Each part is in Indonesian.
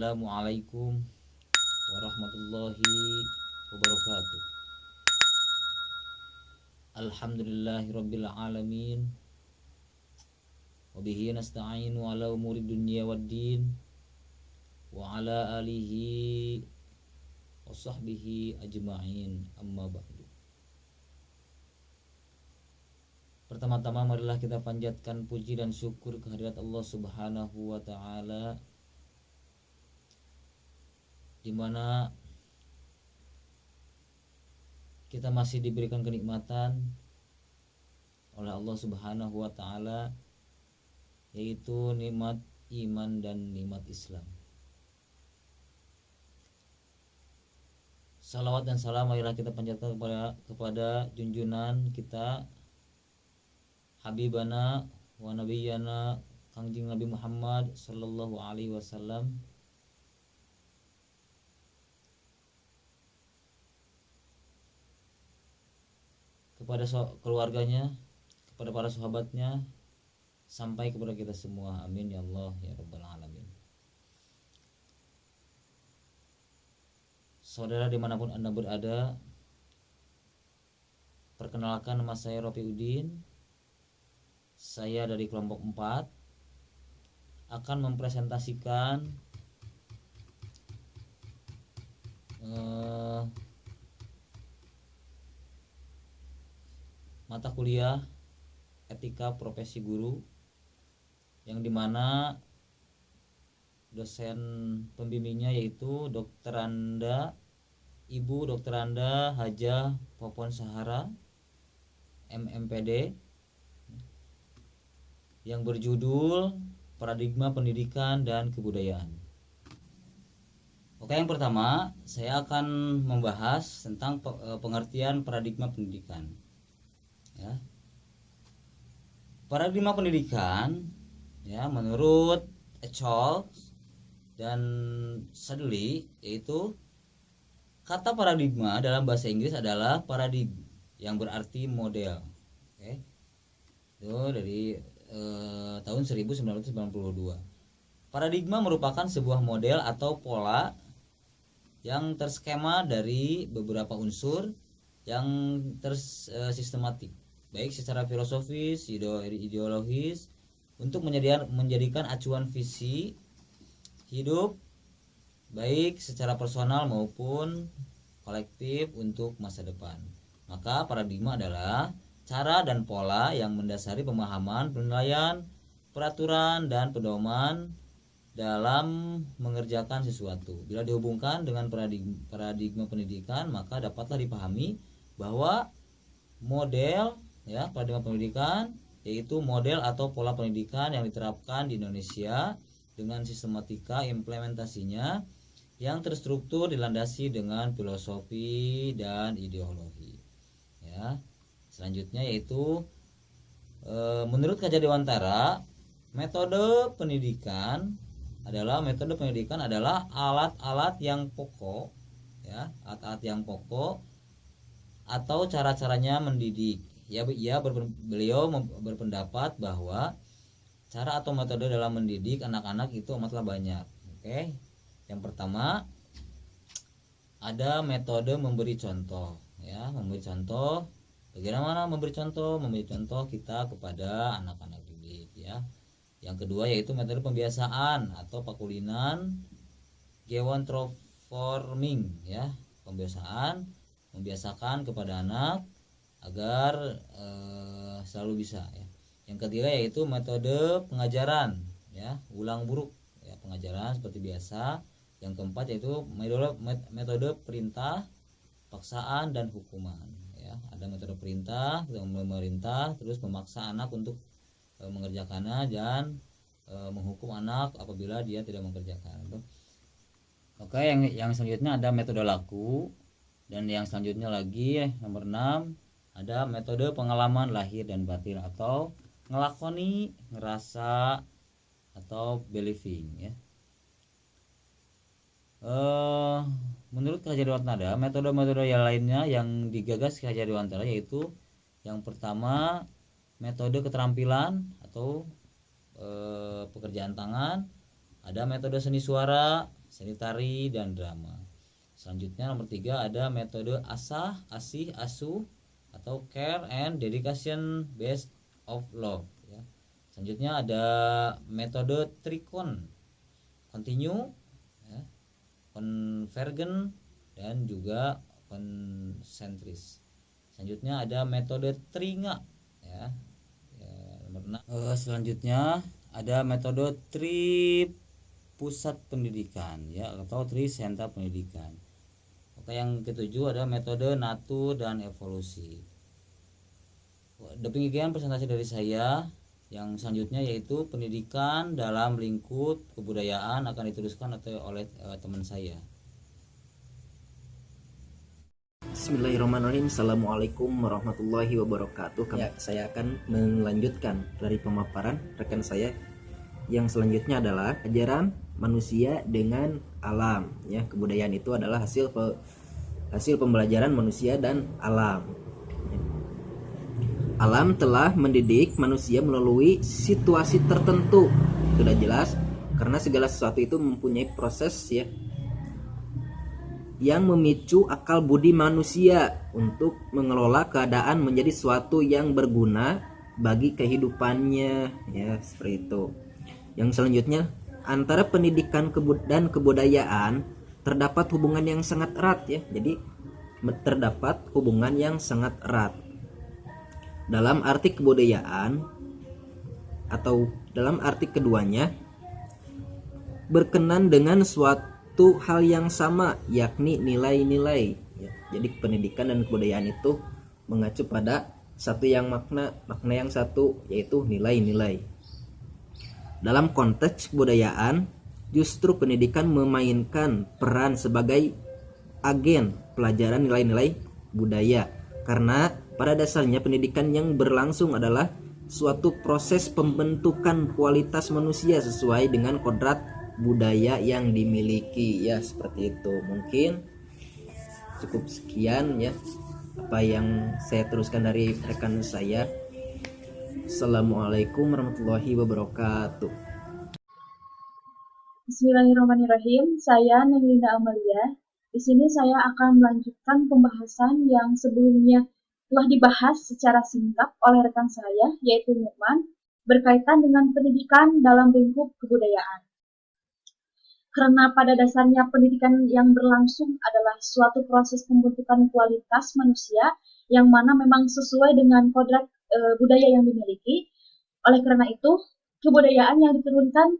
Assalamualaikum warahmatullahi wabarakatuh. Alhamdulillahirabbil alamin. Wabihi nasta'inu ala umuri dunya waddin. Wa ala alihi wa sahbihi ajma'in. Amma ba'du. Pertama-tama marilah kita panjatkan puji dan syukur kehadirat Allah Subhanahu wa taala, di mana kita masih diberikan kenikmatan oleh Allah Subhanahu wa taala, yaitu nikmat iman dan nikmat Islam. Salawat dan salam marilah kita panjatkan kepada junjungan kita, Habibana wa Nabiyana Kangjeng Nabi Muhammad sallallahu alaihi wasallam, kepada keluarganya, kepada para sahabatnya, sampai kepada kita semua. Amin ya Allah ya Rabbal alamin. Saudara dimanapun Anda berada, perkenalkan nama saya Rofi Udin. Saya dari kelompok 4 akan mempresentasikan mata kuliah etika profesi guru, yang dimana dosen pembimbingnya yaitu Ibu Dr. Anda Hajah Popon Sahara MMPD, yang berjudul Paradigma Pendidikan dan Kebudayaan. Oke, yang pertama saya akan membahas tentang pengertian paradigma pendidikan. Ya. Paradigma pendidikan, ya, menurut Echol dan Sadley, yaitu kata paradigma dalam bahasa Inggris adalah paradigm, yang berarti model. Oke. Itu dari tahun 1992. Paradigma merupakan sebuah model atau pola yang terskema dari beberapa unsur yang tersistematik, baik secara filosofis, ideologis, untuk menjadikan acuan visi hidup baik secara personal maupun kolektif untuk masa depan. Maka paradigma adalah cara dan pola yang mendasari pemahaman, penilaian, peraturan, dan pedoman dalam mengerjakan sesuatu. Bila dihubungkan dengan paradigma pendidikan, maka dapatlah dipahami bahwa model, ya, paradigma pendidikan yaitu model atau pola pendidikan yang diterapkan di Indonesia dengan sistematika implementasinya yang terstruktur dilandasi dengan filosofi dan ideologi. Ya. Selanjutnya yaitu menurut Kaja Dewantara, metode pendidikan adalah alat-alat yang pokok, ya, alat-alat yang pokok atau cara-caranya mendidik. Beliau berpendapat bahwa cara atau metode dalam mendidik anak-anak itu amatlah banyak. Oke. Yang pertama ada metode memberi contoh, ya, memberi contoh. Bagaimana memberi contoh? Memberi contoh kita kepada anak-anak didik, ya. Yang kedua yaitu metode pembiasaan atau pakulinan gewontroforming, ya, membiasakan kepada anak agar selalu bisa, ya. Yang ketiga yaitu metode pengajaran, ya, ulang buruk, ya, pengajaran seperti biasa. Yang keempat yaitu metode perintah, paksaan, dan hukuman. Ada metode perintah, memerintah, terus memaksa anak untuk mengerjakannya, dan menghukum anak apabila dia tidak mengerjakan. Oke, yang selanjutnya ada metode laku, dan yang selanjutnya lagi nomor 6 ada metode pengalaman lahir dan batin atau ngelakoni, ngerasa, atau believing, ya. Menurut Ki Hajar Dewantara, metode-metode yang lainnya yang digagas Ki Hajar Dewantara yaitu yang pertama metode keterampilan atau pekerjaan tangan, ada metode seni suara, seni tari, dan drama. Selanjutnya nomor 3 ada metode asah, asih, asuh atau care and dedication based of love ya. Selanjutnya ada metode trikon, continue ya, convergent, dan juga konsentris. Selanjutnya ada metode tringa ya. Nomor 6. Selanjutnya ada metode tri pusat pendidikan ya, atau tri sentra pendidikan. Oke, yang ketujuh ada metode natur dan evolusi. Demikian presentasi dari saya. Yang selanjutnya yaitu pendidikan dalam lingkup kebudayaan akan diteruskan oleh teman saya. Bismillahirrahmanirrahim. Assalamualaikum warahmatullahi wabarakatuh. Saya akan melanjutkan dari pemaparan rekan saya. Yang selanjutnya adalah ajaran manusia dengan alam. Ya, kebudayaan itu adalah hasil pembelajaran manusia dan alam. Alam telah mendidik manusia melalui situasi tertentu. Sudah jelas, karena segala sesuatu itu mempunyai proses ya, yang memicu akal budi manusia untuk mengelola keadaan menjadi suatu yang berguna bagi kehidupannya ya, seperti itu. Yang selanjutnya, antara pendidikan dan kebudayaan terdapat hubungan yang sangat erat ya. Jadi terdapat hubungan yang sangat erat. Dalam arti kebudayaan atau dalam arti keduanya berkenan dengan suatu hal yang sama, yakni nilai-nilai ya. Jadi pendidikan dan kebudayaan itu mengacu pada satu yang makna yang satu, yaitu nilai-nilai. Dalam konteks kebudayaan, justru pendidikan memainkan peran sebagai agen pelajaran nilai-nilai budaya, karena pada dasarnya pendidikan yang berlangsung adalah suatu proses pembentukan kualitas manusia sesuai dengan kodrat budaya yang dimiliki ya, seperti itu. Mungkin cukup sekian ya apa yang saya teruskan dari rekan saya. Assalamualaikum warahmatullahi wabarakatuh. Bismillahirrahmanirrahim. Saya Nelinda Amalia. Di sini saya akan melanjutkan pembahasan yang sebelumnya telah dibahas secara singkat oleh rekan saya, yaitu Nukman, berkaitan dengan pendidikan dalam lingkup kebudayaan. Karena pada dasarnya pendidikan yang berlangsung adalah suatu proses pembentukan kualitas manusia yang mana memang sesuai dengan kodrat budaya yang dimiliki. Oleh karena itu, kebudayaan yang diturunkan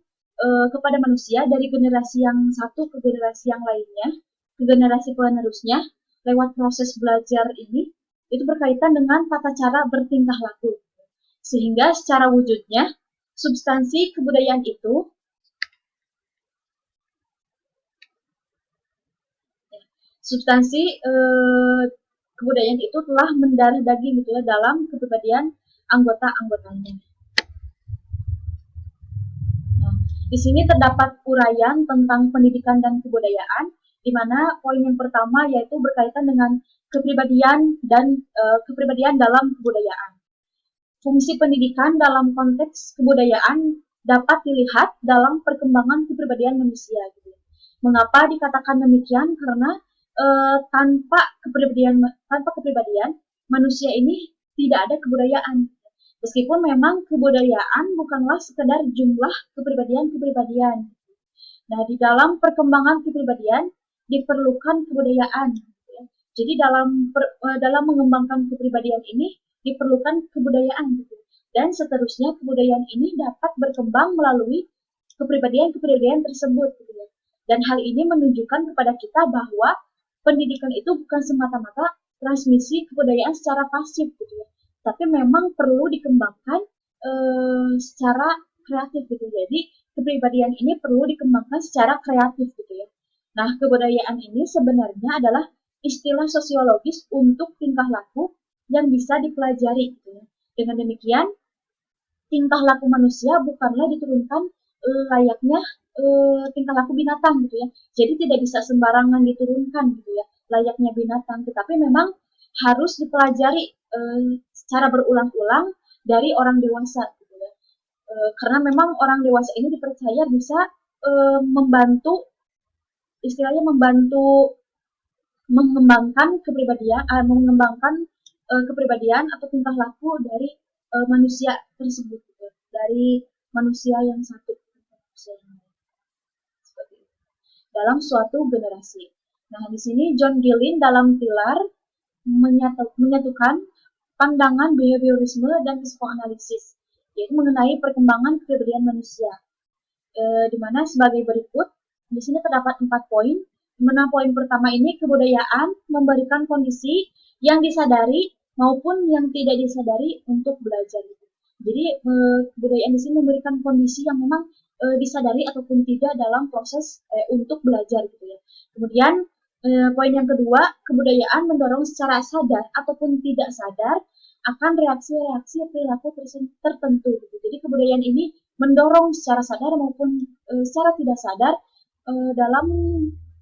kepada manusia dari generasi yang satu ke generasi yang lainnya, ke generasi penerusnya, lewat proses belajar ini, itu berkaitan dengan tata cara bertingkah laku. Sehingga secara wujudnya, substansi kebudayaan itu telah mendarah daging gitu ya dalam kepribadian anggota-anggotanya. Nah, di sini terdapat uraian tentang pendidikan dan kebudayaan, di mana poin yang pertama yaitu berkaitan dengan kepribadian dan kepribadian dalam kebudayaan. Fungsi pendidikan dalam konteks kebudayaan dapat dilihat dalam perkembangan kepribadian manusia. Gitu. Mengapa dikatakan demikian? Karena tanpa kepribadian manusia ini tidak ada kebudayaan. Meskipun memang kebudayaan bukanlah sekedar jumlah kepribadian. Nah, di dalam perkembangan kepribadian diperlukan kebudayaan. Jadi dalam mengembangkan kepribadian ini diperlukan kebudayaan. Dan seterusnya kebudayaan ini dapat berkembang melalui kepribadian tersebut. Dan hal ini menunjukkan kepada kita bahwa pendidikan itu bukan semata-mata transmisi kebudayaan secara pasif, tapi memang perlu dikembangkan secara kreatif. Jadi kepribadian ini perlu dikembangkan secara kreatif. Nah, kebudayaan ini sebenarnya adalah istilah sosiologis untuk tingkah laku yang bisa dipelajari. Dengan demikian, tingkah laku manusia bukanlah diturunkan layaknya tingkah laku binatang Jadi tidak bisa sembarangan diturunkan layaknya binatang, tetapi memang harus dipelajari secara berulang-ulang dari orang dewasa karena memang orang dewasa ini dipercaya bisa membantu istilahnya membantu mengembangkan kepribadian atau tingkah laku dari manusia tersebut, gitu. Dari manusia yang satu seperti itu, dalam suatu generasi. Nah, di sini John Gillin dalam pilar menyatukan pandangan behaviorisme dan psikoanalisis, yaitu mengenai perkembangan kepribadian manusia. Di mana sebagai berikut, di sini terdapat 4 poin. Di mana poin pertama ini kebudayaan memberikan kondisi yang disadari maupun yang tidak disadari untuk belajar. Jadi kebudayaan di sini memberikan kondisi yang memang disadari ataupun tidak dalam proses untuk belajar gitu ya. Kemudian poin yang kedua, kebudayaan mendorong secara sadar ataupun tidak sadar akan reaksi-reaksi perilaku tertentu. Gitu. Jadi kebudayaan ini mendorong secara sadar maupun secara tidak sadar dalam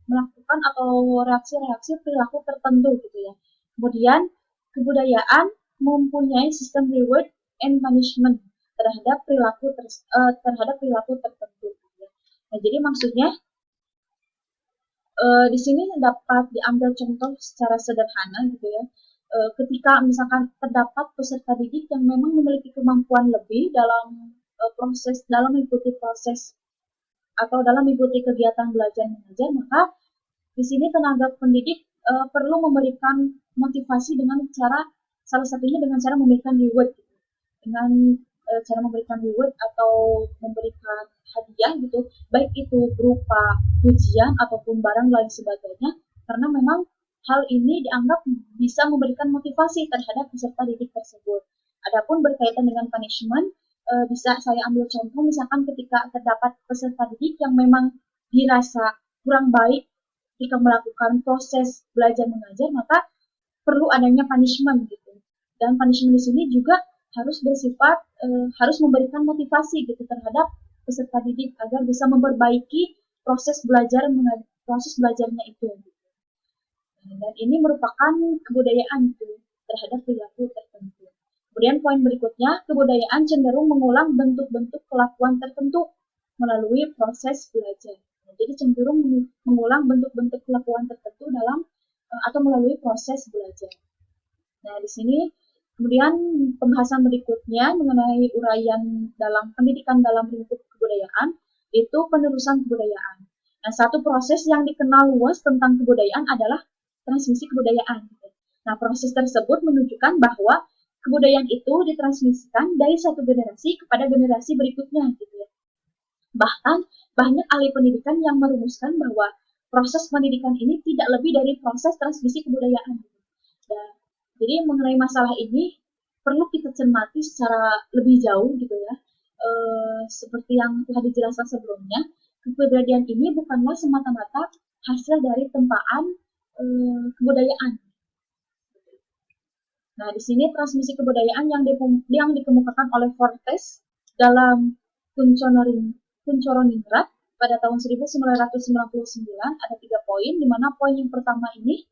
melakukan atau reaksi-reaksi perilaku tertentu gitu ya. Kemudian kebudayaan mempunyai sistem reward and punishment terhadap perilaku tertentu. Gitu ya. Nah, jadi maksudnya di sini dapat diambil contoh secara sederhana gitu ya. Ketika misalkan terdapat peserta didik yang memang memiliki kemampuan lebih dalam mengikuti proses atau dalam mengikuti kegiatan belajar mengajar, maka di sini tenaga pendidik perlu memberikan motivasi dengan salah satunya dengan cara memberikan reward, gitu. Dengan cara memberikan reward atau memberikan hadiah gitu, baik itu berupa pujian ataupun barang lain sebagainya, karena memang hal ini dianggap bisa memberikan motivasi terhadap peserta didik tersebut. Adapun berkaitan dengan punishment, bisa saya ambil contoh misalkan ketika terdapat peserta didik yang memang dirasa kurang baik ketika melakukan proses belajar mengajar, maka perlu adanya punishment gitu. Dan punishment di sini juga harus bersifat harus memberikan motivasi gitu terhadap peserta didik agar bisa memperbaiki proses belajarnya itu. Dan ini merupakan kebudayaan gitu, terhadap perilaku tertentu. Kemudian poin berikutnya, kebudayaan cenderung mengulang bentuk-bentuk kelakuan tertentu melalui proses belajar. Jadi cenderung mengulang bentuk-bentuk kelakuan tertentu dalam atau melalui proses belajar. Nah, di sini kemudian pembahasan berikutnya mengenai uraian dalam pendidikan dalam lingkup kebudayaan, itu penerusan kebudayaan. Nah, satu proses yang dikenal luas tentang kebudayaan adalah transmisi kebudayaan. Nah, proses tersebut menunjukkan bahwa kebudayaan itu ditransmisikan dari satu generasi kepada generasi berikutnya, gitu ya. Bahkan banyak ahli pendidikan yang merumuskan bahwa proses pendidikan ini tidak lebih dari proses transmisi kebudayaan. Dan jadi mengenai masalah ini perlu kita cermati secara lebih jauh gitu ya. Seperti yang telah dijelaskan sebelumnya, kepribadian ini bukanlah semata-mata hasil dari tempaan kebudayaan. Nah, di sini transmisi kebudayaan yang dikemukakan oleh Fortes dalam Kuncoroningrat pada tahun 1999 ada 3 poin, di mana poin yang pertama ini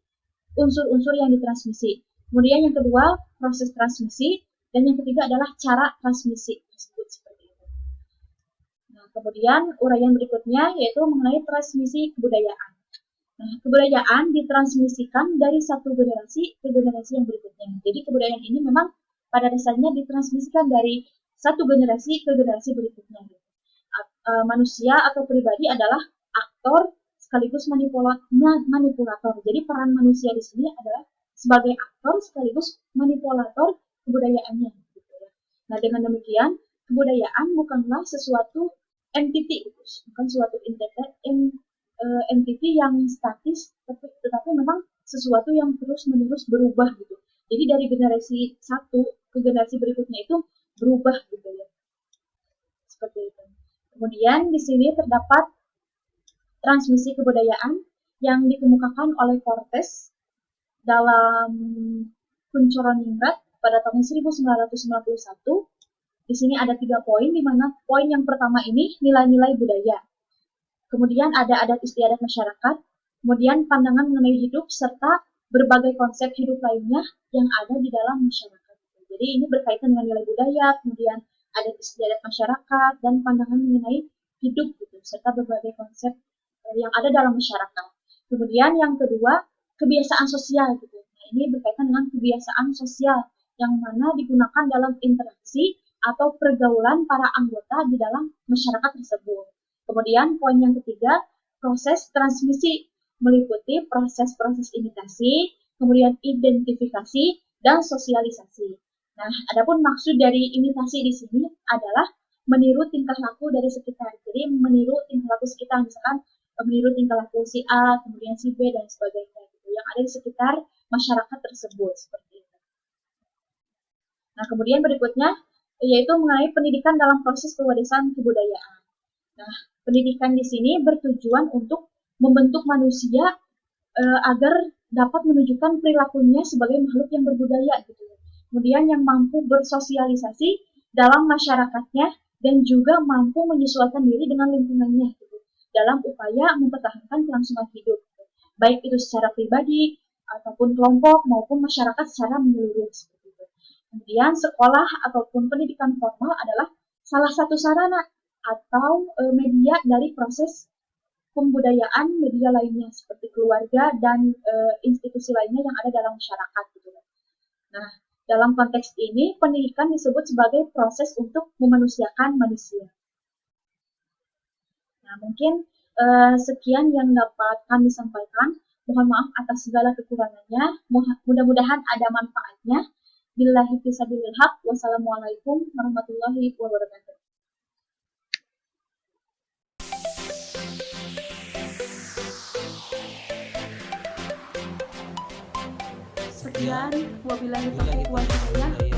unsur-unsur yang ditransmisi. Kemudian yang kedua, proses transmisi, dan yang ketiga adalah cara transmisi tersebut seperti itu. Nah, kemudian uraian berikutnya yaitu mengenai transmisi kebudayaan. Nah, kebudayaan ditransmisikan dari satu generasi ke generasi yang berikutnya. Jadi kebudayaan ini memang pada dasarnya ditransmisikan dari satu generasi ke generasi berikutnya. Manusia atau pribadi adalah aktor sekaligus manipulator. Jadi peran manusia di sini adalah sebagai aktor sekaligus manipulator kebudayaannya. Nah, dengan demikian kebudayaan bukanlah sesuatu entity, bukan suatu entity yang statis, tetapi memang sesuatu yang terus-menerus berubah gitu. Jadi dari generasi satu ke generasi berikutnya itu berubah gitu ya. Seperti itu. Kemudian di sini terdapat transmisi kebudayaan yang dikemukakan oleh Fortes dalam Kuncoroningrat pada tahun 1991. Di sini ada 3 poin, di mana poin yang pertama ini nilai-nilai budaya. Kemudian ada adat istiadat masyarakat, kemudian pandangan mengenai hidup, serta berbagai konsep hidup lainnya yang ada di dalam masyarakat. Jadi ini berkaitan dengan nilai budaya, kemudian adat istiadat masyarakat, dan pandangan mengenai hidup, gitu, serta berbagai konsep yang ada dalam masyarakat. Kemudian yang kedua, kebiasaan sosial gitu. Nah, ini berkaitan dengan kebiasaan sosial yang mana digunakan dalam interaksi atau pergaulan para anggota di dalam masyarakat tersebut. Kemudian poin yang ketiga, proses transmisi meliputi proses-proses imitasi, kemudian identifikasi dan sosialisasi. Nah, adapun maksud dari imitasi di sini adalah meniru tingkah laku dari sekitar. Jadi meniru tingkah laku sekitar, misalkan meniru tingkah laku si A, kemudian si B dan sebagainya gitu, yang ada di sekitar masyarakat tersebut seperti itu. Nah, kemudian berikutnya yaitu mengenai pendidikan dalam proses pewarisan kebudayaan. Nah, pendidikan di sini bertujuan untuk membentuk manusia agar dapat menunjukkan perilakunya sebagai makhluk yang berbudaya gitu. Kemudian yang mampu bersosialisasi dalam masyarakatnya dan juga mampu menyesuaikan diri dengan lingkungannya gitu, dalam upaya mempertahankan kelangsungan hidup, gitu. Baik itu secara pribadi ataupun kelompok maupun masyarakat secara menyeluruh seperti itu. Kemudian sekolah ataupun pendidikan formal adalah salah satu sarana atau media dari proses pembudayaan media lainnya seperti keluarga dan institusi lainnya yang ada dalam masyarakat gitu. Nah, dalam konteks ini, pendidikan disebut sebagai proses untuk memanusiakan manusia. Nah, mungkin sekian yang dapat kami sampaikan. Mohon maaf atas segala kekurangannya. Mudah-mudahan ada manfaatnya. Billahi fisabilil haq. Wassalamualaikum warahmatullahi wabarakatuh. Sekian, wabillahi taufiq wal hidayah.